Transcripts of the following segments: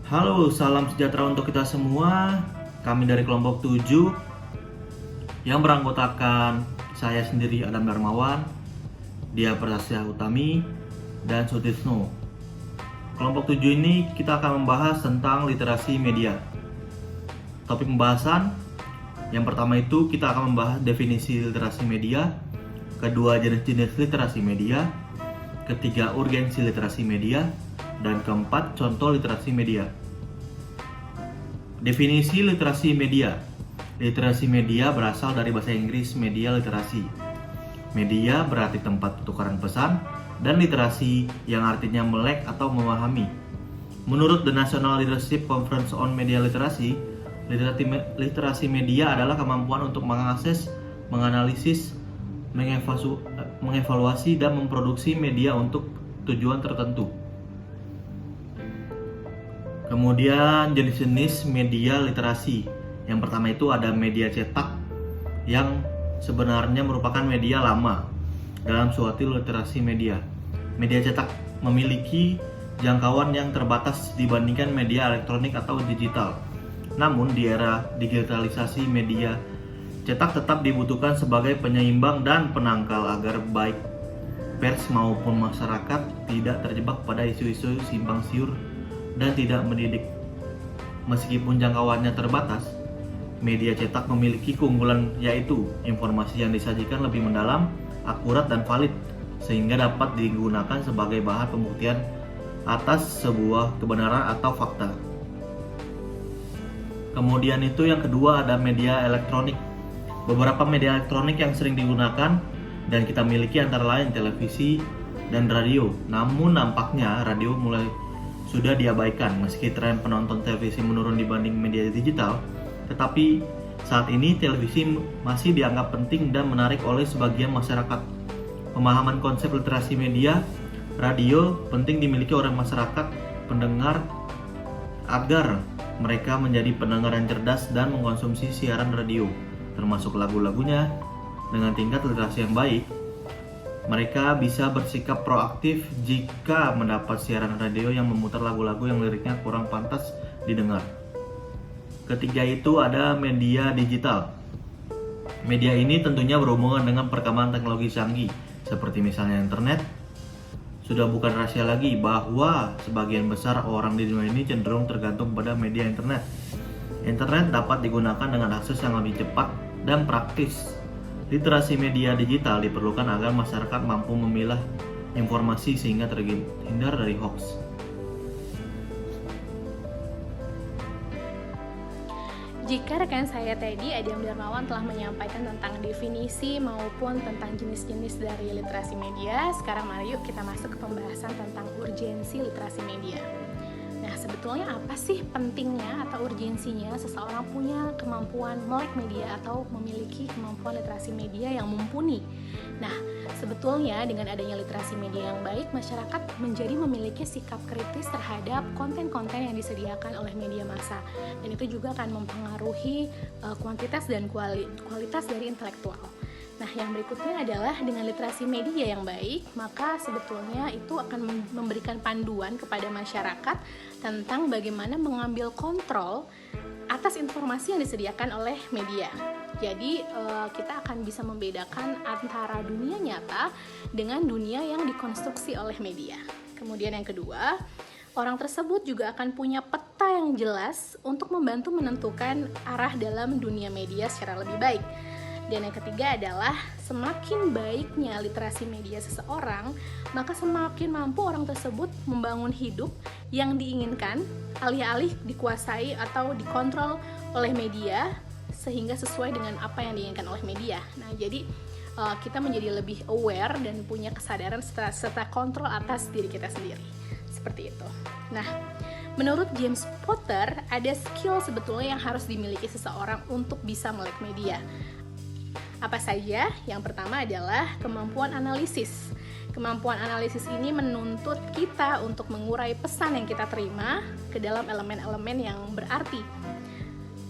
Halo, salam sejahtera untuk kita semua. Kami dari kelompok 7 yang beranggotakan saya sendiri Adam Darmawan, Dia Prasya Utami, dan Sutisno. Kelompok 7 ini kita akan membahas tentang literasi media. Topik pembahasan yang pertama itu kita akan membahas definisi literasi media, kedua jenis-jenis literasi media, ketiga urgensi literasi media, dan keempat contoh literasi media. Definisi literasi media. Literasi media berasal dari bahasa Inggris media literasi. Media berarti tempat pertukaran pesan, dan literasi yang artinya melek atau memahami. Menurut The National Leadership Conference on Media Literacy, literasi media adalah kemampuan untuk mengakses, menganalisis, mengevaluasi, dan memproduksi media untuk tujuan tertentu. Kemudian jenis-jenis media literasi. Yang pertama itu ada media cetak yang sebenarnya merupakan media lama dalam suatu literasi media. Media cetak memiliki jangkauan yang terbatas dibandingkan media elektronik atau digital. Namun di era digitalisasi, media cetak tetap dibutuhkan sebagai penyeimbang dan penangkal agar baik pers maupun masyarakat tidak terjebak pada isu-isu simpang siur dan tidak mendidik. Meskipun jangkauannya terbatas, media cetak memiliki keunggulan, yaitu informasi yang disajikan lebih mendalam, akurat, dan valid, sehingga dapat digunakan sebagai bahan pembuktian atas sebuah kebenaran atau fakta. Kemudian itu yang kedua ada media elektronik. Beberapa media elektronik yang sering digunakan dan kita miliki antara lain televisi dan radio. Namun nampaknya radio mulai sudah diabaikan meski tren penonton televisi menurun dibanding media digital. Tetapi saat ini televisi masih dianggap penting dan menarik oleh sebagian masyarakat. Pemahaman konsep literasi media, radio penting dimiliki oleh masyarakat pendengar agar mereka menjadi pendengar yang cerdas dan mengkonsumsi siaran radio, termasuk lagu-lagunya. Dengan tingkat literasi yang baik, mereka bisa bersikap proaktif jika mendapat siaran radio yang memutar lagu-lagu yang liriknya kurang pantas didengar. Ketiga itu ada media digital. Media ini tentunya berhubungan dengan perkembangan teknologi canggih, seperti misalnya internet. Sudah bukan rahasia lagi bahwa sebagian besar orang di dunia ini cenderung tergantung pada media internet. Internet dapat digunakan dengan akses yang lebih cepat dan praktis. Literasi media digital diperlukan agar masyarakat mampu memilah informasi sehingga terhindar dari hoax. Jika rekan saya tadi Adam Darmawan telah menyampaikan tentang definisi maupun tentang jenis-jenis dari literasi media, sekarang mari yuk kita masuk ke pembahasan tentang urgensi literasi media. Nah, sebetulnya apa sih pentingnya atau urgensinya seseorang punya kemampuan melek media atau memiliki kemampuan literasi media yang mumpuni? Nah, sebetulnya dengan adanya literasi media yang baik, masyarakat menjadi memiliki sikap kritis terhadap konten-konten yang disediakan oleh media massa, dan itu juga akan mempengaruhi kuantitas dan kualitas dari intelektual. Nah, yang berikutnya adalah dengan literasi media yang baik, maka sebetulnya itu akan memberikan panduan kepada masyarakat tentang bagaimana mengambil kontrol atas informasi yang disediakan oleh media. Jadi kita akan bisa membedakan antara dunia nyata dengan dunia yang dikonstruksi oleh media. Kemudian yang kedua, orang tersebut juga akan punya peta yang jelas untuk membantu menentukan arah dalam dunia media secara lebih baik. Dan yang ketiga adalah semakin baiknya literasi media seseorang, maka semakin mampu orang tersebut membangun hidup yang diinginkan, alih-alih dikuasai atau dikontrol oleh media sehingga sesuai dengan apa yang diinginkan oleh media. Nah, jadi kita menjadi lebih aware dan punya kesadaran serta kontrol atas diri kita sendiri. Seperti itu. Nah, menurut James Potter, ada skill sebetulnya yang harus dimiliki seseorang untuk bisa melek media. Apa saja? Yang pertama adalah kemampuan analisis. Kemampuan analisis ini menuntut kita untuk mengurai pesan yang kita terima ke dalam elemen-elemen yang berarti.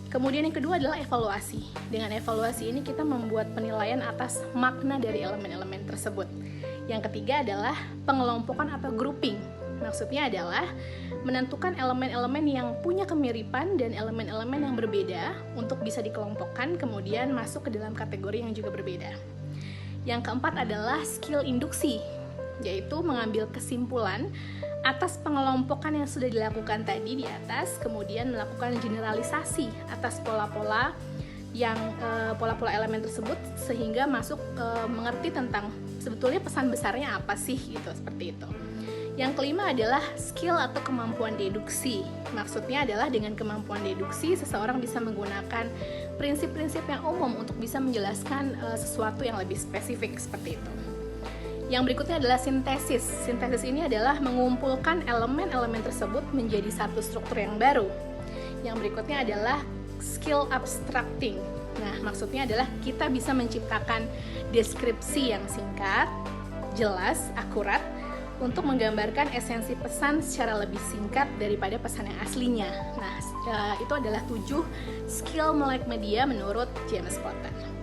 Kemudian yang kedua adalah evaluasi. Dengan evaluasi ini kita membuat penilaian atas makna dari elemen-elemen tersebut. Yang ketiga adalah pengelompokan atau grouping. Maksudnya adalah menentukan elemen-elemen yang punya kemiripan dan elemen-elemen yang berbeda untuk bisa dikelompokkan kemudian masuk ke dalam kategori yang juga berbeda. Yang keempat adalah skill induksi, yaitu mengambil kesimpulan atas pengelompokan yang sudah dilakukan tadi di atas, kemudian melakukan generalisasi atas pola-pola elemen tersebut sehingga masuk mengerti tentang sebetulnya pesan besarnya apa sih gitu, seperti itu. Yang kelima adalah skill atau kemampuan deduksi. Maksudnya adalah dengan kemampuan deduksi seseorang bisa menggunakan prinsip-prinsip yang umum untuk bisa menjelaskan sesuatu yang lebih spesifik, seperti itu. Yang berikutnya adalah sintesis. Sintesis ini adalah mengumpulkan elemen-elemen tersebut menjadi satu struktur yang baru. Yang berikutnya adalah skill abstracting. Nah, maksudnya adalah kita bisa menciptakan deskripsi yang singkat, jelas, akurat untuk menggambarkan esensi pesan secara lebih singkat daripada pesan yang aslinya. Nah, itu adalah 7 skill melek media menurut James Cotton.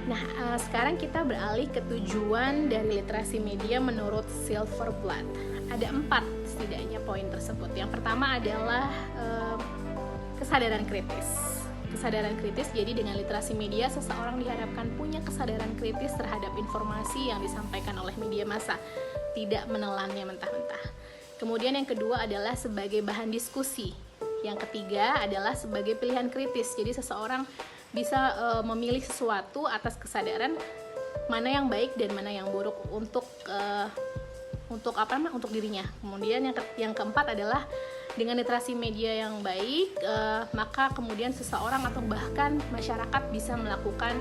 Nah, sekarang kita beralih ke tujuan dari literasi media menurut Silverblatt. Ada 4 setidaknya poin tersebut. Yang pertama adalah kesadaran kritis. Kesadaran kritis, jadi dengan literasi media seseorang diharapkan punya kesadaran kritis terhadap informasi yang disampaikan oleh media massa, tidak menelannya mentah-mentah. Kemudian yang kedua adalah sebagai bahan diskusi. Yang ketiga adalah sebagai pilihan kritis, jadi seseorang bisa memilih sesuatu atas kesadaran mana yang baik dan mana yang buruk untuk dirinya. Kemudian yang keempat adalah dengan literasi media yang baik, maka kemudian seseorang atau bahkan masyarakat bisa melakukan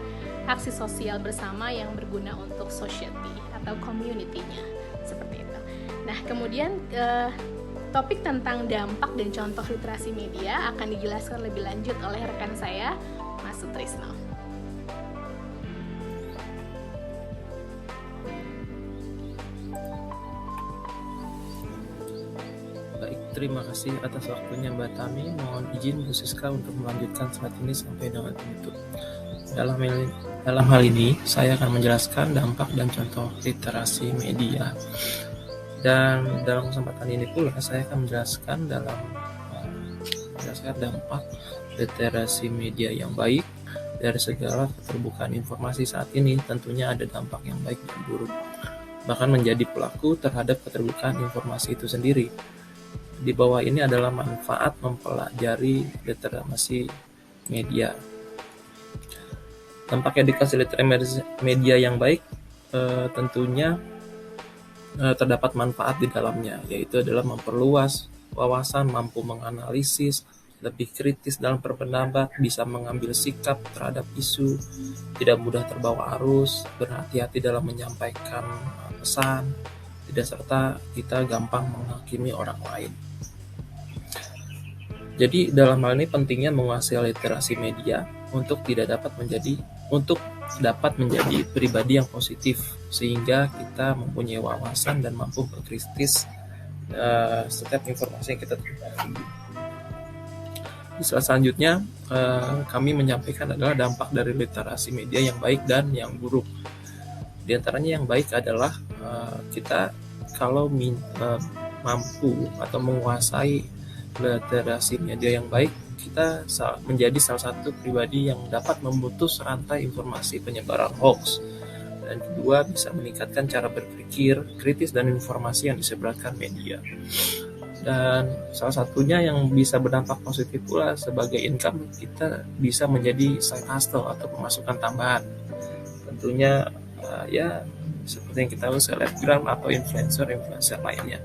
aksi sosial bersama yang berguna untuk society atau community-nya, seperti itu. Nah, kemudian topik tentang dampak dan contoh literasi media akan dijelaskan lebih lanjut oleh rekan saya, Mas Sutrisno. Terima kasih atas waktunya Mbak Tami. Mohon izin Bu Siska untuk melanjutkan slide ini sampai dengan penutup. Dalam hal ini, saya akan menjelaskan dampak dan contoh literasi media. Dan dalam kesempatan ini pula, saya akan menjelaskan dampak literasi media yang baik dari segala keterbukaan informasi saat ini. Tentunya ada dampak yang baik dan buruk, bahkan menjadi pelaku terhadap keterbukaan informasi itu sendiri. Di bawah ini adalah manfaat mempelajari literasi media. Dampak edukasi literasi media yang baik tentunya terdapat manfaat di dalamnya, yaitu adalah memperluas wawasan, mampu menganalisis, lebih kritis dalam berpendapat, bisa mengambil sikap terhadap isu, tidak mudah terbawa arus, berhati-hati dalam menyampaikan pesan, tidak serta kita gampang menghakimi orang lain. Jadi dalam hal ini pentingnya menguasai literasi media untuk dapat menjadi pribadi yang positif, sehingga kita mempunyai wawasan dan mampu berkritis setiap informasi yang kita terima. Di slide selanjutnya kami menyampaikan adalah dampak dari literasi media yang baik dan yang buruk. Di antaranya yang baik adalah kita kalau mampu atau menguasai literasi media yang baik, kita menjadi salah satu pribadi yang dapat memutus rantai informasi penyebaran hoax. Dan kedua, bisa meningkatkan cara berpikir kritis dan informasi yang disebarkan media. Dan salah satunya yang bisa berdampak positif pula sebagai income, kita bisa menjadi side hustle atau pemasukan tambahan. Tentunya ya seperti yang kita tahu selebgram atau influencer lainnya.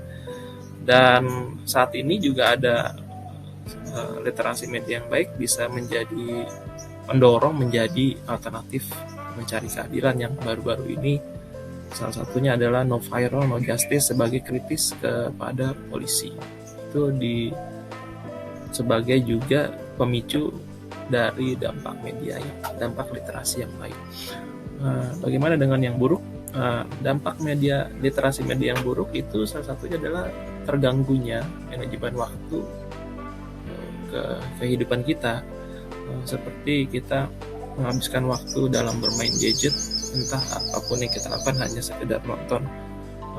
Dan saat ini juga ada literasi media yang baik bisa mendorong menjadi alternatif mencari keadilan yang baru-baru ini. Salah satunya adalah no viral, no justice sebagai kritis kepada polisi. Itu sebagai juga pemicu dari dampak media, dampak literasi yang baik. Bagaimana dengan yang buruk? Dampak literasi media yang buruk itu salah satunya adalah terganggunya manajemen waktu ke kehidupan kita, seperti kita menghabiskan waktu dalam bermain gadget, entah apapun yang kita lakukan hanya sekedar nonton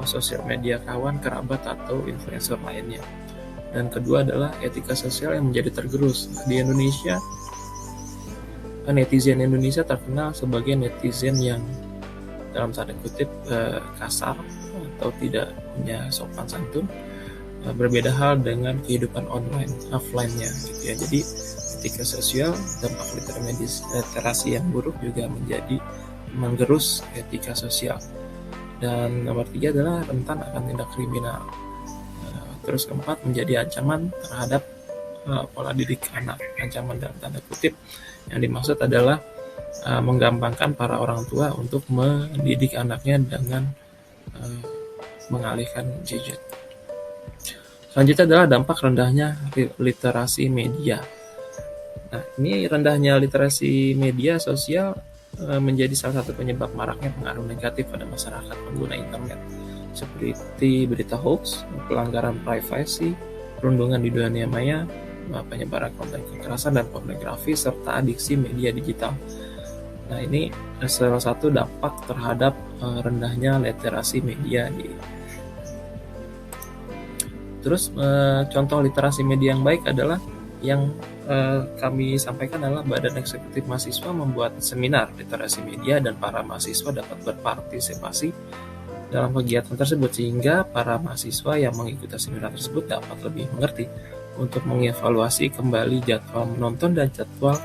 sosial media kawan, kerabat, atau influencer lainnya. Dan kedua adalah etika sosial yang menjadi tergerus. Di Indonesia, netizen Indonesia terkenal sebagai netizen yang dalam tanda kutip kasar atau tidak punya sopan santun. Berbeda hal dengan kehidupan online, offline-nya gitu ya. Jadi etika sosial, dampak literasi yang buruk juga menjadi menggerus etika sosial. Dan nomor 3 adalah rentan akan tindak kriminal. Terus keempat, menjadi ancaman terhadap pola didik anak. Ancaman dalam tanda kutip yang dimaksud adalah menggampangkan para orang tua untuk mendidik anaknya dengan mengalihkan gadget. Selanjutnya adalah dampak rendahnya literasi media. Nah, ini rendahnya literasi media sosial menjadi salah satu penyebab maraknya pengaruh negatif pada masyarakat pengguna internet, seperti berita hoax, pelanggaran privasi, perundungan di dunia maya, penyebaran konten kekerasan dan pornografi, serta adiksi media digital. Nah, ini salah satu dampak terhadap rendahnya literasi media. Terus contoh literasi media yang baik adalah yang kami sampaikan adalah Badan Eksekutif Mahasiswa membuat seminar literasi media dan para mahasiswa dapat berpartisipasi dalam kegiatan tersebut, sehingga para mahasiswa yang mengikuti seminar tersebut dapat lebih mengerti untuk mengevaluasi kembali jadwal menonton dan jadwal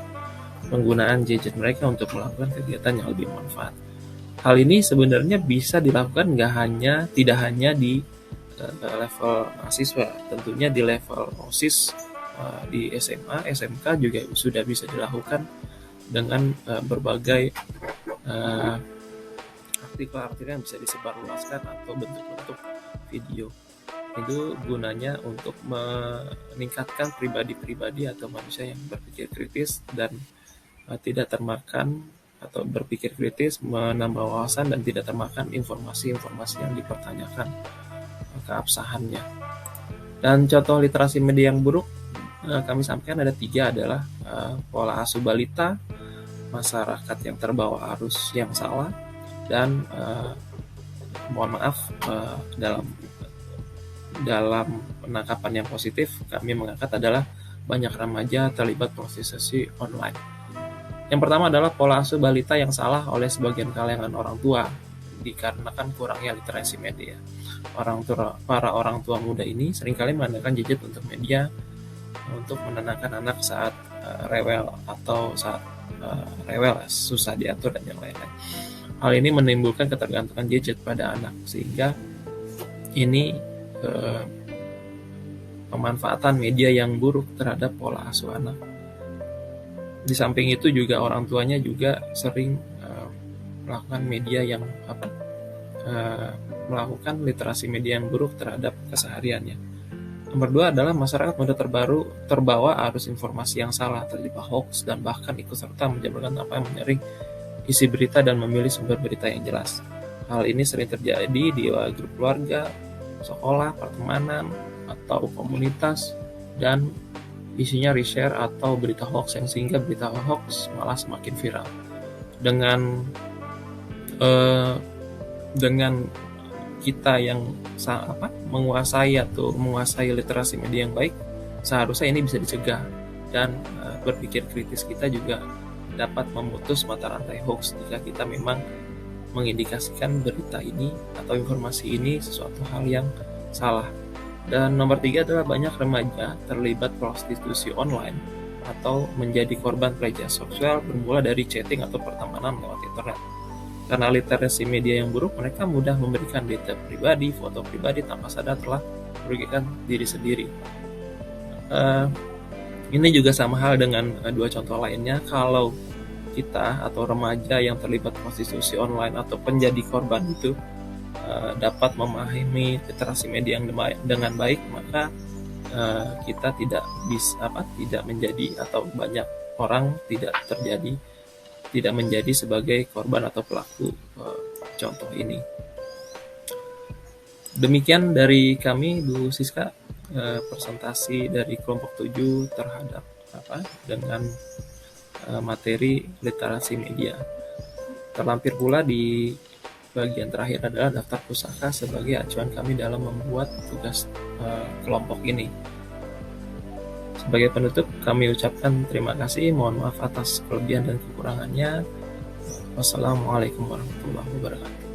penggunaan gadget mereka untuk melakukan kegiatan yang lebih bermanfaat. Hal ini sebenarnya bisa dilakukan tidak hanya di level mahasiswa, tentunya di level OSIS, di SMA, SMK juga sudah bisa dilakukan dengan berbagai artikel-artikel yang bisa disebarluaskan atau bentuk-bentuk video. Itu gunanya untuk meningkatkan pribadi-pribadi atau manusia yang berpikir kritis dan tidak termakan atau berpikir kritis, menambah wawasan dan tidak termakan informasi-informasi yang dipertanyakan keabsahannya. Dan contoh literasi media yang buruk kami sampaikan ada 3, adalah pola asuh balita, masyarakat yang terbawa arus yang salah, dan mohon maaf dalam penangkapan yang positif kami mengangkat adalah banyak remaja terlibat prostitusi online. Yang pertama adalah pola asuh balita yang salah oleh sebagian kalangan orang tua dikarenakan kurangnya literasi media. Para orang tua muda ini seringkali mengandalkan gadget untuk media untuk menenangkan anak saat rewel atau saat susah diatur dan yang lain-lain. Hal ini menimbulkan ketergantungan gadget pada anak, sehingga ini pemanfaatan media yang buruk terhadap pola asuh anak. Di samping itu juga orang tuanya juga sering melakukan media yang melakukan literasi media yang buruk terhadap kesehariannya. Nomor 2 adalah masyarakat mudah terbawa arus informasi yang salah, terlibat hoax, dan bahkan ikut serta menjabarkan apa yang menyaring isi berita dan memilih sumber berita yang jelas. Hal ini sering terjadi di grup keluarga, sekolah, pertemanan, atau komunitas, dan isinya reshare atau berita hoax, yang sehingga berita hoax malah semakin viral. Dengan kita yang menguasai literasi media yang baik, seharusnya ini bisa dicegah, dan berpikir kritis kita juga dapat memutus mata rantai hoax jika kita memang mengindikasikan berita ini atau informasi ini sesuatu hal yang salah. Dan nomor 3 adalah banyak remaja terlibat prostitusi online atau menjadi korban pelecehan seksual bermula dari chatting atau pertemanan lewat internet. Karena literasi media yang buruk, mereka mudah memberikan data pribadi, foto pribadi tanpa sadar telah merugikan diri sendiri. Ini juga sama hal dengan 2 contoh lainnya. Kalau kita atau remaja yang terlibat prostitusi online atau menjadi korban itu dapat memahami literasi media yang dengan baik, maka kita tidak menjadi, atau banyak orang tidak menjadi sebagai korban atau pelaku contoh ini. Demikian dari kami, Bu Siska, presentasi dari kelompok 7 terhadap dengan materi literasi media. Terlampir pula di bagian terakhir adalah daftar pusaka sebagai acuan kami dalam membuat tugas kelompok ini. Sebagai penutup, kami ucapkan terima kasih. Mohon maaf atas kelebihan dan kekurangannya. Wassalamualaikum warahmatullahi wabarakatuh.